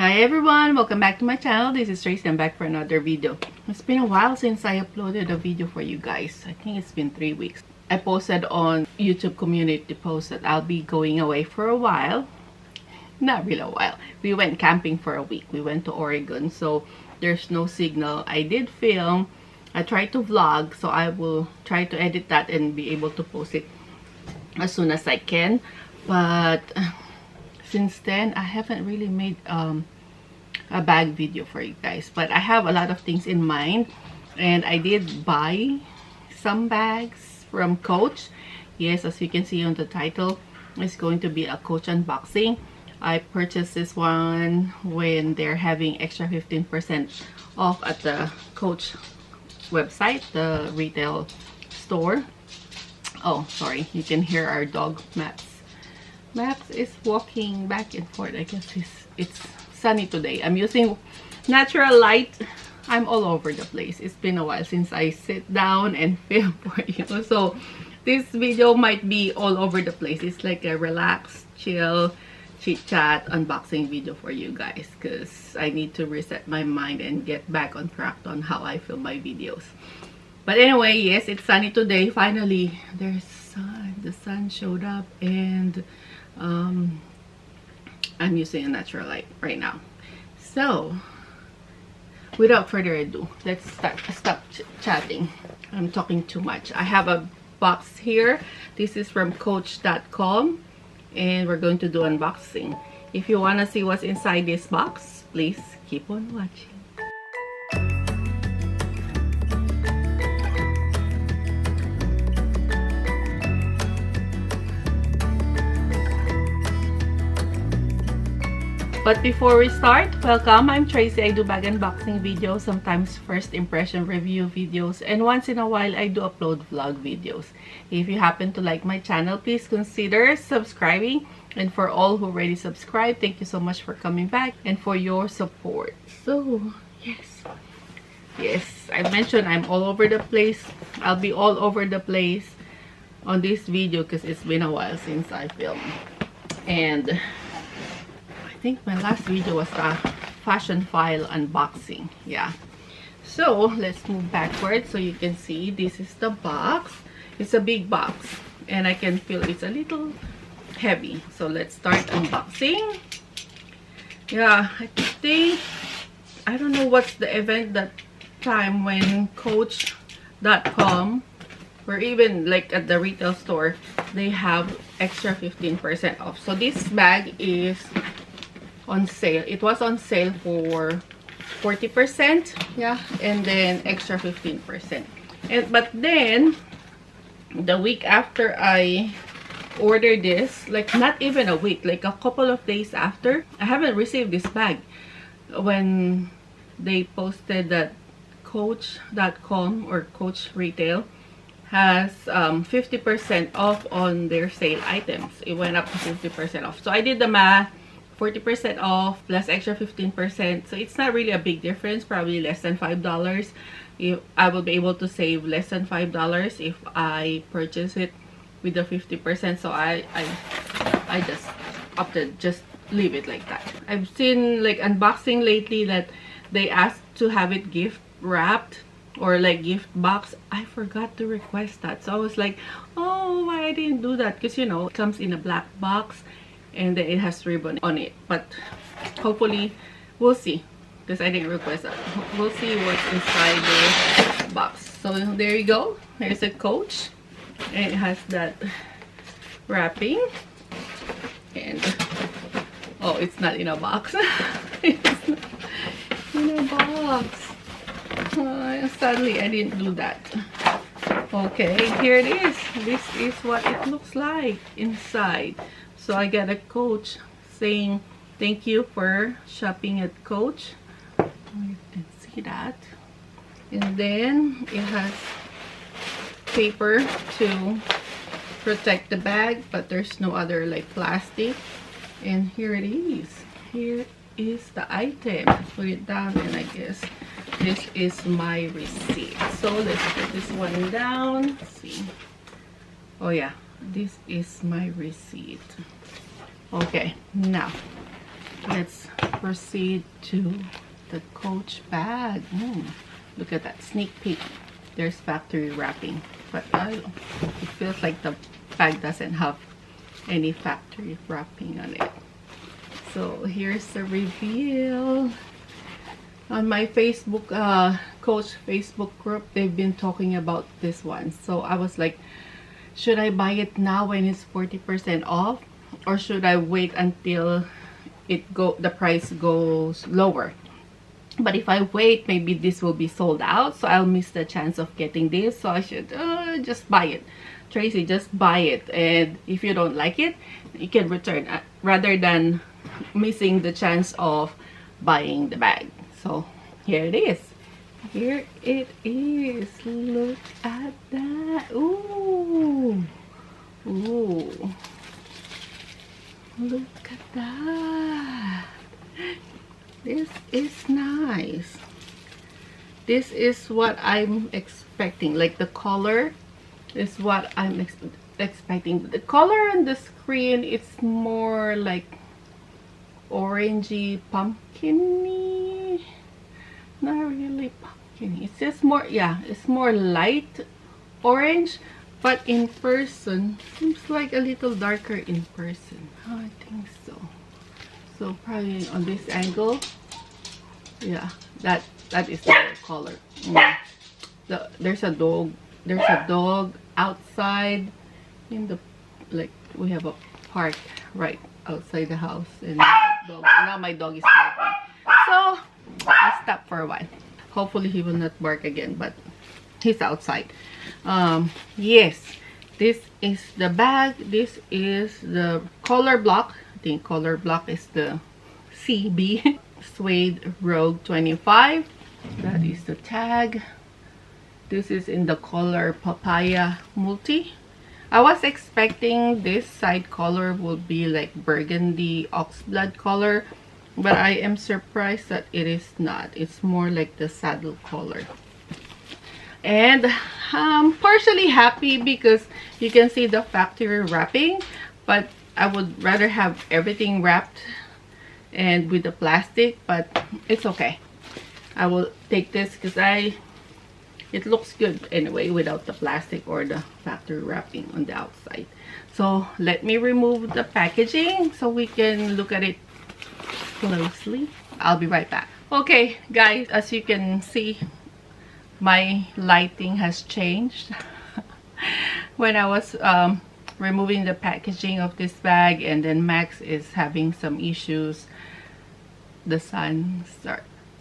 Hi everyone, welcome back to my channel. This is Tracy. I'm back for another video. It's been a while since I uploaded a video for you guys. I think it's been 3 weeks. I posted on YouTube community post that I'll be going away for a while. Not really a while. We went camping for a week. We went to Oregon, so there's no signal. I did film. I tried to vlog, so I will try to edit that and be able to post it as soon as I can. But since then, I haven't really made a bag video for you guys. But I have a lot of things in mind. And I did buy some bags from Coach. Yes, as you can see on the title, it's going to be a Coach unboxing. I purchased this one when they're having extra 15% off at the Coach website, the retail store. Oh, sorry, you can hear our dog Max. Max is walking back and forth. I guess it's sunny today. I'm using natural light. I'm all over the place. It's been a while since I sit down and film for you. So this video might be all over the place. It's like a relaxed, chill, chit-chat unboxing video for you guys, because I need to reset my mind and get back on track on how I film my videos. But anyway, yes, it's sunny today. Finally, there's sun. The sun showed up, and I'm using a natural light right now. So without further ado, let's stop chatting. I'm talking too much. I have a box here. This is from coach.com, and we're going to do unboxing. If you want to see what's inside this box, please keep on watching. But before we start, welcome. I'm Tracy. I do bag unboxing videos, sometimes first impression review videos, and once in a while I do upload vlog videos. If you happen to like my channel, please consider subscribing. And for all who already subscribed, thank you so much for coming back and for your support. So, yes, I mentioned I'm all over the place. I'll be all over the place on this video because it's been a while since I filmed. And I think my last video was a fashion file unboxing. Yeah, so let's move backwards so you can see. This is the box. It's a big box and I can feel it's a little heavy. So let's start unboxing. Yeah, I think, I don't know what's the event that time when coach.com or even like at the retail store, they have extra 15% off. So this bag is on sale. It was on sale for 40%, yeah, and then extra 15%. But then the week after I ordered this, like not even a week, like a couple of days after, I haven't received this bag. When they posted that coach.com or Coach Retail has 50% off on their sale items. It went up to 50% off. So I did the math. 40% off plus extra 15%, so it's not really a big difference, probably less than $5. If I will be able to save less than $5 if I purchase it with the 50%. So I just opted just leave it like that. I've seen like unboxing lately that they ask to have it gift wrapped or like gift box. I forgot to request that, so I was like, oh, why I didn't do that, because you know it comes in a black box and then it has ribbon on it. But hopefully we'll see, because I didn't request that. We'll see what's inside the box. So there you go. There's a Coach and it has that wrapping, and oh, it's not in a box. It's not in a box. Sadly I didn't do that. Okay, here it is. This is what it looks like inside. So I got a Coach saying thank you for shopping at Coach. You can see that. And then it has paper to protect the bag, but there's no other like plastic. And here it is. Here is the item. Put it down, and I guess this is my receipt. So let's put this one down. Let's see. Oh yeah, this is my receipt. Okay, now let's proceed to the Coach bag. Look at that sneak peek. There's factory wrapping, but it feels like the bag doesn't have any factory wrapping on it. So here's the reveal. On my Facebook Coach Facebook group, they've been talking about this one, so I was like, should I buy it now when it's 40% off, or should I wait until the price goes lower? But if I wait, maybe this will be sold out, so I'll miss the chance of getting this. So I should just buy it. Tracy, just buy it, and if you don't like it, you can return, rather than missing the chance of buying the bag. So here it is. Here it is. Look at that. Ooh. Ooh. Look at that. This is nice. This is what I'm expecting. Like, the color is what I'm expecting. The color on the screen, it's more like orangey, pumpkin-y. Not really pumpkin. It's just more, yeah, it's more light orange, but in person seems like a little darker in person. Oh, I think so. So probably on this angle, yeah, that is the color. There's a dog outside in the, like, we have a park right outside the house, and now my dog is barking. So I stop for a while. Hopefully he will not bark again, but he's outside. Yes, this is the bag. This is the Colorblock. I think Colorblock is the CB. Suede Rogue 25. That is the tag. This is in the color Papaya Multi. I was expecting this side color would be like burgundy oxblood color, but I am surprised that it is not. It's more like the saddle color. And I'm partially happy because you can see the factory wrapping, but I would rather have everything wrapped and with the plastic, but it's okay. I will take this because it looks good anyway without the plastic or the factory wrapping on the outside. So let me remove the packaging so we can look at it closely. I'll be right back. Okay guys, as you can see, my lighting has changed. When I was removing the packaging of this bag, and then Max is having some issues, the sun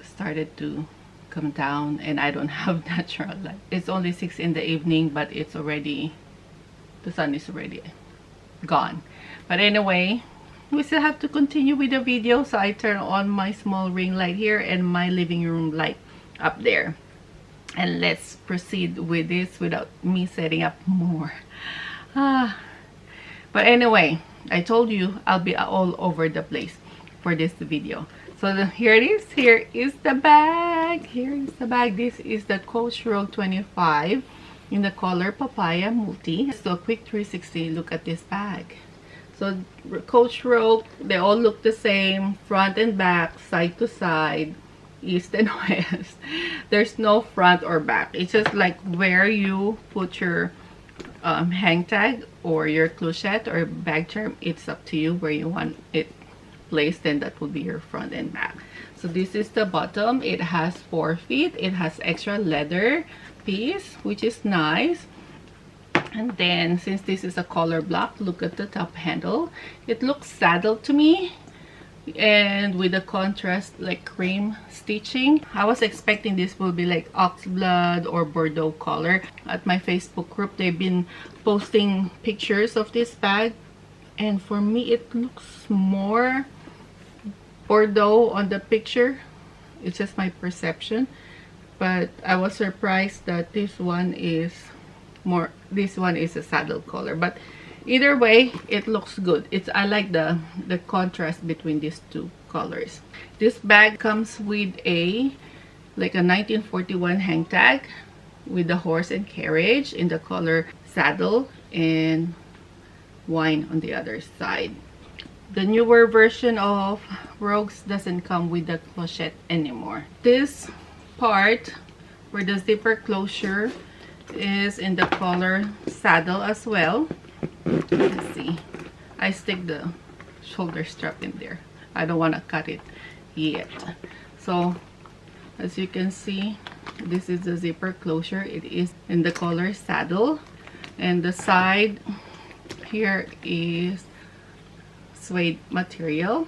started to come down, and I don't have natural light. It's only 6 in the evening, but it's already, the sun is already gone. But anyway, we still have to continue with the video, so I turn on my small ring light here and my living room light up there, and let's proceed with this without me setting up more. But anyway, I told you I'll be all over the place for this video. So here it is. Here is the bag. Here is the bag. This is the Coach Rogue 25 in the color Papaya Multi. So a quick 360 look at this bag. So Coach Rogue, they all look the same, front and back, side to side, east and west. There's no front or back. It's just like where you put your hang tag or your clochette or bag charm. It's up to you where you want it placed, and that will be your front and back. So this is the bottom. It has 4 feet. It has extra leather piece, which is nice. And then since this is a Colorblock, look at the top handle. It looks saddle to me, and with the contrast like cream stitching. I was expecting this will be like oxblood or Bordeaux color. At my Facebook group, they've been posting pictures of this bag, and for me it looks more Bordeaux on the picture. It's just my perception, but I was surprised that this one is a saddle color. But either way, it looks good. I like the contrast between these two colors. This bag comes with a 1941 hang tag with the horse and carriage in the color saddle, and wine on the other side. The newer version of Rogues doesn't come with the clochette anymore. This part where the zipper closure is in the collar saddle as well. Let's see. I stick the shoulder strap in there. I don't want to cut it yet. So as you can see, this is the zipper closure. It is in the collar saddle, and the side here is suede material.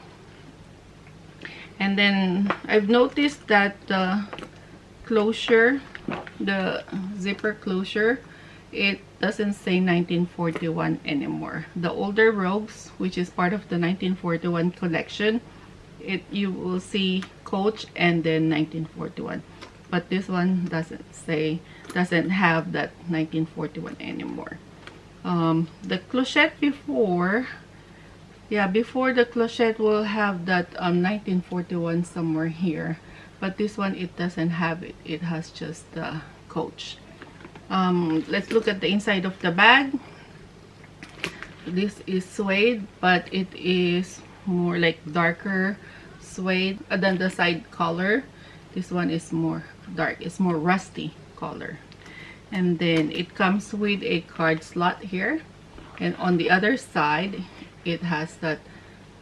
And then I've noticed that the closure, the zipper closure, it doesn't say 1941 anymore. The older Rogues, which is part of the 1941 collection, you will see Coach and then 1941, but this one doesn't have that 1941 anymore. The clochette before the clochette will have that 1941 somewhere here, but this one, it doesn't have it. It has just the Coach. Let's look at the inside of the bag. This is suede, but it is more like darker suede than the side color. This one is more dark. It's more rusty color. And then it comes with a card slot here, and on the other side it has that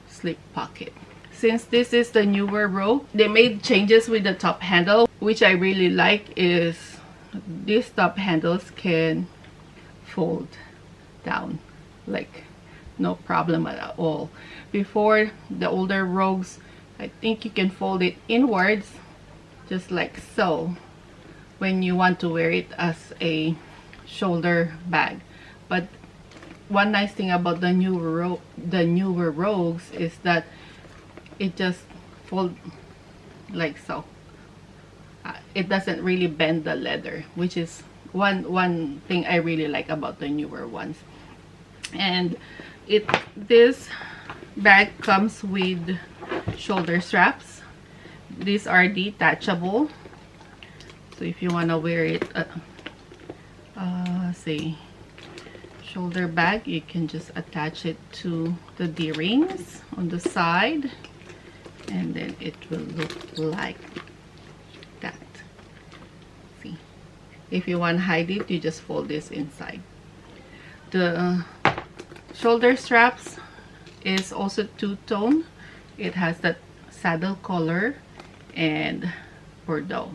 slip pocket. Since this is the newer Rogue, they made changes with the top handle, which I really like. Is these top handles can fold down like no problem at all. Before, the older Rogues, I think you can fold it inwards just like so when you want to wear it as a shoulder bag. But one nice thing about the newer Rogues is that it just folds like so. It doesn't really bend the leather, which is one thing I really like about the newer ones. And this bag comes with shoulder straps. These are detachable, so if you want to wear it say shoulder bag, you can just attach it to the D-rings on the side, and then it will look like that. See, if you want to hide it, you just fold this inside. The shoulder straps is also two-tone. It has that saddle color and Bordeaux.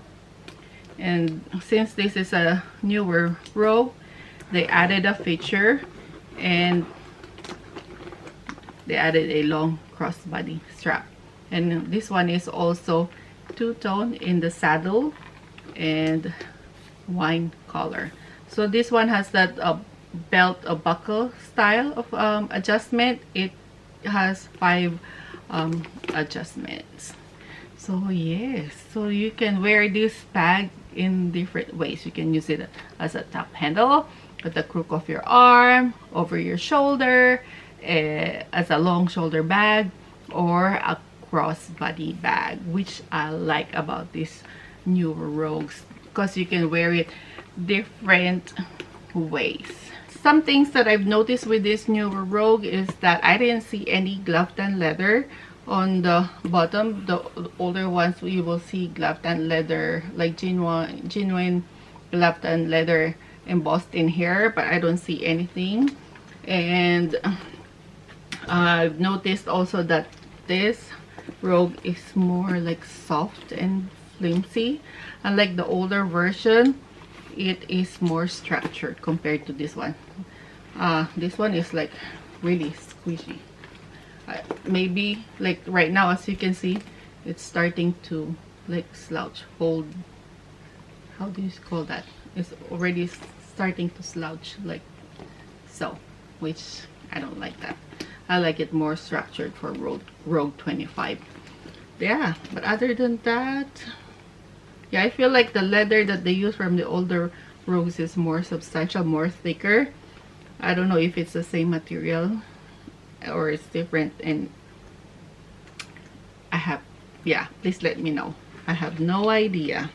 And since this is a newer Rogue, they added a feature, and they added a long crossbody strap. And this one is also two-tone in the saddle and wine color. So this one has that belt, a buckle style of adjustment. It has 5 adjustments. So yes, so you can wear this bag in different ways. You can use it as a top handle, at the crook of your arm, over your shoulder, as a long shoulder bag, or a crossbody bag, which I like about these newer Rogues, because you can wear it different ways. Some things that I've noticed with this newer Rogue is that I didn't see any glovetanned leather on the bottom. The older ones, you will see glovetanned leather, like genuine glovetanned leather embossed in here, but I don't see anything. And I've noticed also that this Rogue is more like soft and flimsy. Unlike the older version, it is more structured compared to this one. This one is like really squishy. Maybe like right now, as you can see, it's starting to like slouch, hold, how do you call that? It's already starting to slouch like so, which I don't like that. I like it more structured for Rogue 25. Yeah, but other than that, yeah, I feel like the leather that they use from the older Rogues is more substantial, more thicker. I don't know if it's the same material or it's different, and yeah, please let me know. I have no idea.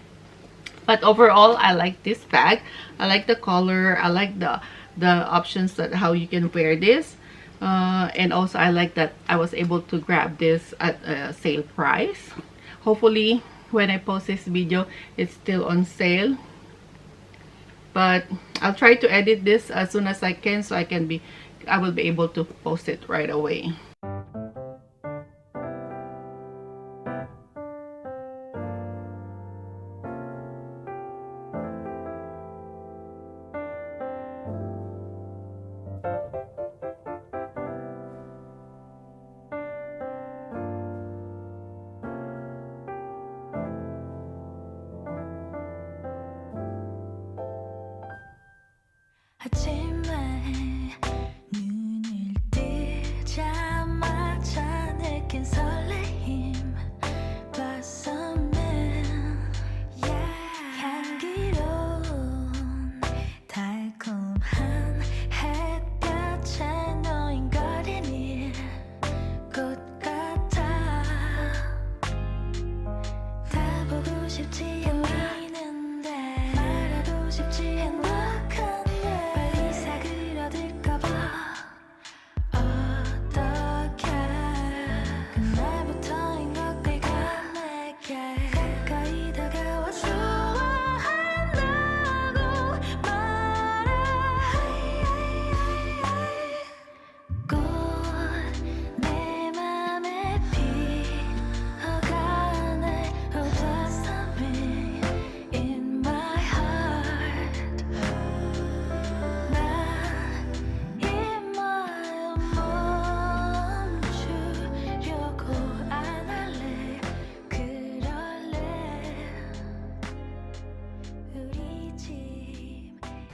But overall, I like this bag. I like the color. I like the options that how you can wear this. And also I like that I was able to grab this at a sale price. Hopefully when I post this video it's still on sale, but I'll try to edit this as soon as I can, so I will be able to post it right away. 아침에 눈을 뜨자마자 느낀 설레임 blossomin' 향기로운 달콤한 햇볕에 노인거리는 꽃 같아 다 보고 싶지 않는데 말하고 싶지 않아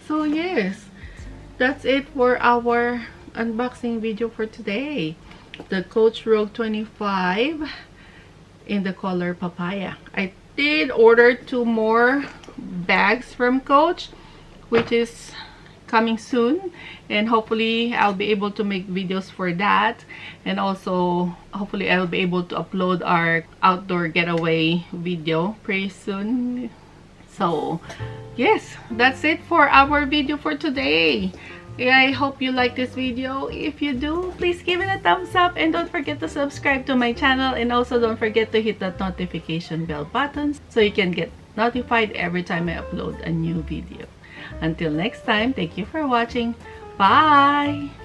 So yes, that's it for our unboxing video for today. The Coach Rogue 25 in the color Papaya. I did order 2 more bags from Coach, which is coming soon, and hopefully I'll be able to make videos for that, and also hopefully I'll be able to upload our outdoor getaway video pretty soon. So yes, that's it for our video for today. I hope you like this video. If you do, please give it a thumbs up, and don't forget to subscribe to my channel, and also don't forget to hit that notification bell button so you can get notified every time I upload a new video. Until next time, thank you for watching. Bye!